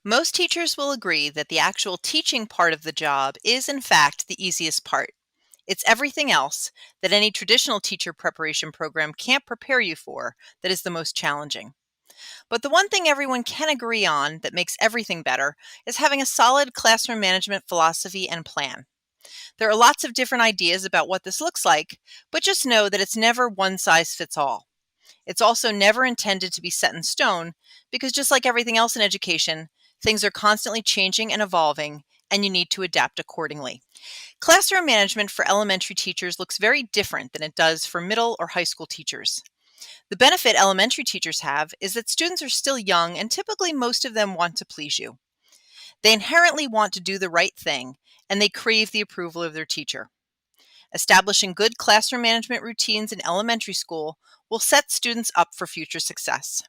Most teachers will agree that the actual teaching part of the job is, in fact, the easiest part. It's everything else that any traditional teacher preparation program can't prepare you for that is the most challenging. But the one thing everyone can agree on that makes everything better is having a solid classroom management philosophy and plan. There are lots of different ideas about what this looks like, but just know that it's never one size fits all. It's also never intended to be set in stone because, just like everything else in education, things are constantly changing and evolving, and you need to adapt accordingly. Classroom management for elementary teachers looks very different than it does for middle or high school teachers. The benefit elementary teachers have is that students are still young and typically most of them want to please you. They inherently want to do the right thing and they crave the approval of their teacher. Establishing good classroom management routines in elementary school will set students up for future success.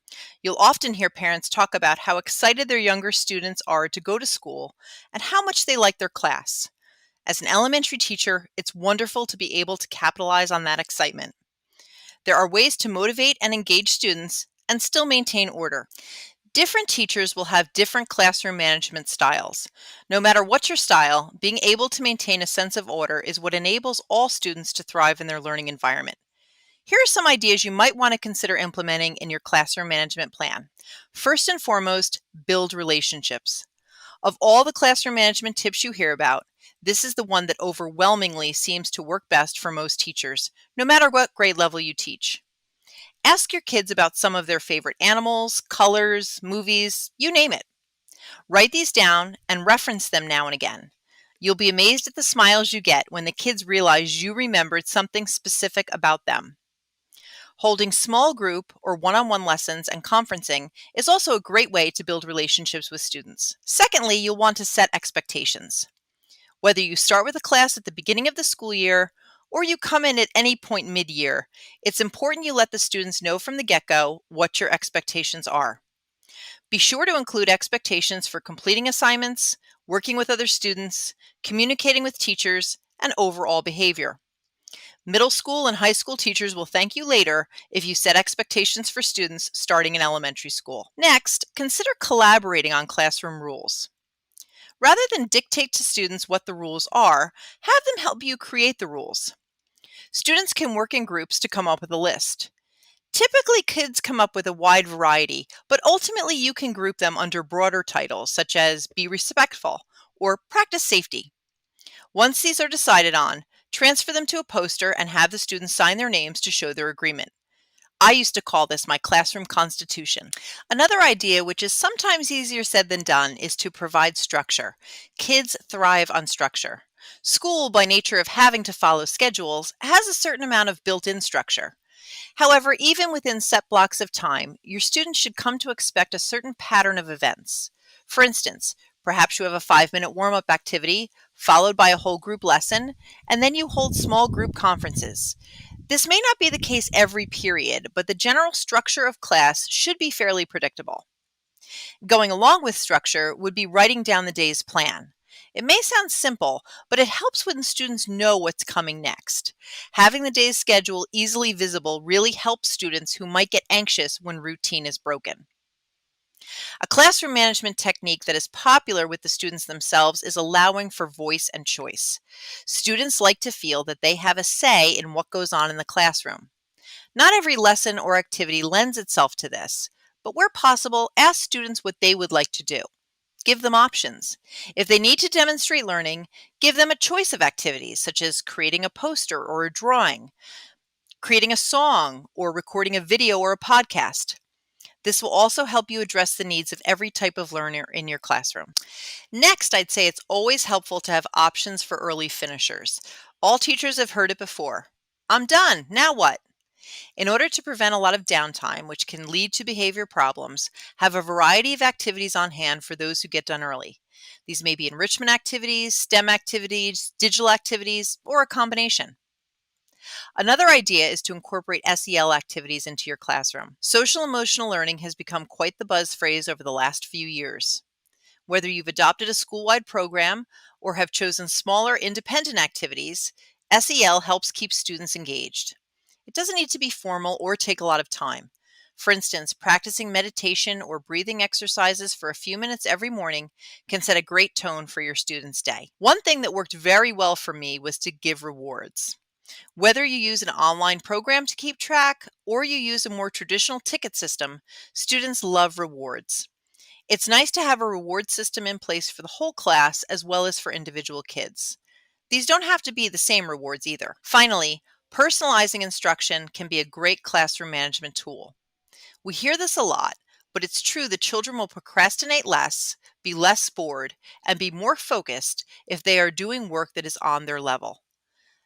You'll often hear parents talk about how excited their younger students are to go to school and how much they like their class. As an elementary teacher, it's wonderful to be able to capitalize on that excitement. There are ways to motivate and engage students and still maintain order. Different teachers will have different classroom management styles. No matter what your style, being able to maintain a sense of order is what enables all students to thrive in their learning environment. Here are some ideas you might want to consider implementing in your classroom management plan. First and foremost, build relationships. Of all the classroom management tips you hear about, this is the one that overwhelmingly seems to work best for most teachers, no matter what grade level you teach. Ask your kids about some of their favorite animals, colors, movies, you name it. Write these down and reference them now and again. You'll be amazed at the smiles you get when the kids realize you remembered something specific about them. Holding small group or one-on-one lessons and conferencing is also a great way to build relationships with students. Secondly, you'll want to set expectations. Whether you start with a class at the beginning of the school year or you come in at any point mid-year, it's important you let the students know from the get-go what your expectations are. Be sure to include expectations for completing assignments, working with other students, communicating with teachers, and overall behavior. Middle school and high school teachers will thank you later if you set expectations for students starting in elementary school. Next, consider collaborating on classroom rules. Rather than dictate to students what the rules are, have them help you create the rules. Students can work in groups to come up with a list. Typically, kids come up with a wide variety, but ultimately you can group them under broader titles such as Be Respectful or Practice Safety. Once these are decided on, transfer them to a poster and have the students sign their names to show their agreement. I used to call this my classroom constitution. Another idea, which is sometimes easier said than done, is to provide structure. Kids thrive on structure. School, by nature of having to follow schedules, has a certain amount of built-in structure. However, even within set blocks of time, your students should come to expect a certain pattern of events. For instance, perhaps you have a 5-minute warm-up activity, followed by a whole group lesson, and then you hold small group conferences. This may not be the case every period, but the general structure of class should be fairly predictable. Going along with structure would be writing down the day's plan. It may sound simple, but it helps when students know what's coming next. Having the day's schedule easily visible really helps students who might get anxious when routine is broken. A classroom management technique that is popular with the students themselves is allowing for voice and choice. Students like to feel that they have a say in what goes on in the classroom. Not every lesson or activity lends itself to this, but where possible, ask students what they would like to do. Give them options. If they need to demonstrate learning, give them a choice of activities, such as creating a poster or a drawing, creating a song, or recording a video or a podcast. This will also help you address the needs of every type of learner in your classroom. Next, I'd say it's always helpful to have options for early finishers. All teachers have heard it before. I'm done, now what? In order to prevent a lot of downtime, which can lead to behavior problems, have a variety of activities on hand for those who get done early. These may be enrichment activities, STEM activities, digital activities, or a combination. Another idea is to incorporate SEL activities into your classroom. Social emotional learning has become quite the buzz phrase over the last few years. Whether you've adopted a school-wide program or have chosen smaller independent activities, SEL helps keep students engaged. It doesn't need to be formal or take a lot of time. For instance, practicing meditation or breathing exercises for a few minutes every morning can set a great tone for your students' day. One thing that worked very well for me was to give rewards. Whether you use an online program to keep track or you use a more traditional ticket system, students love rewards. It's nice to have a reward system in place for the whole class as well as for individual kids. These don't have to be the same rewards either. Finally, personalizing instruction can be a great classroom management tool. We hear this a lot, but it's true that children will procrastinate less, be less bored, and be more focused if they are doing work that is on their level.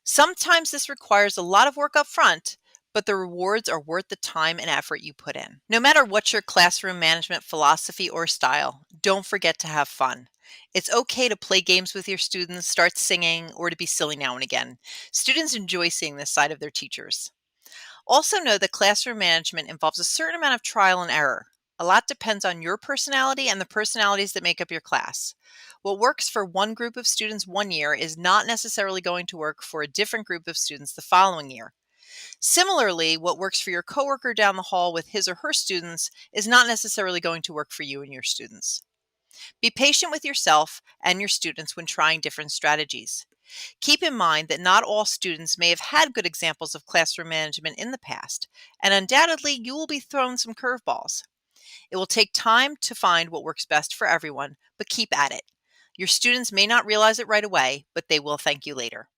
Sometimes this requires a lot of work up front, but the rewards are worth the time and effort you put in. No matter what your classroom management philosophy or style, don't forget to have fun. It's okay to play games with your students, start singing, or to be silly now and again. Students enjoy seeing this side of their teachers. Also, know that classroom management involves a certain amount of trial and error. A lot depends on your personality and the personalities that make up your class. What works for one group of students one year is not necessarily going to work for a different group of students the following year. Similarly, what works for your coworker down the hall with his or her students is not necessarily going to work for you and your students. Be patient with yourself and your students when trying different strategies. Keep in mind that not all students may have had good examples of classroom management in the past, and undoubtedly you will be thrown some curveballs. It will take time to find what works best for everyone, but keep at it. Your students may not realize it right away, but they will thank you later.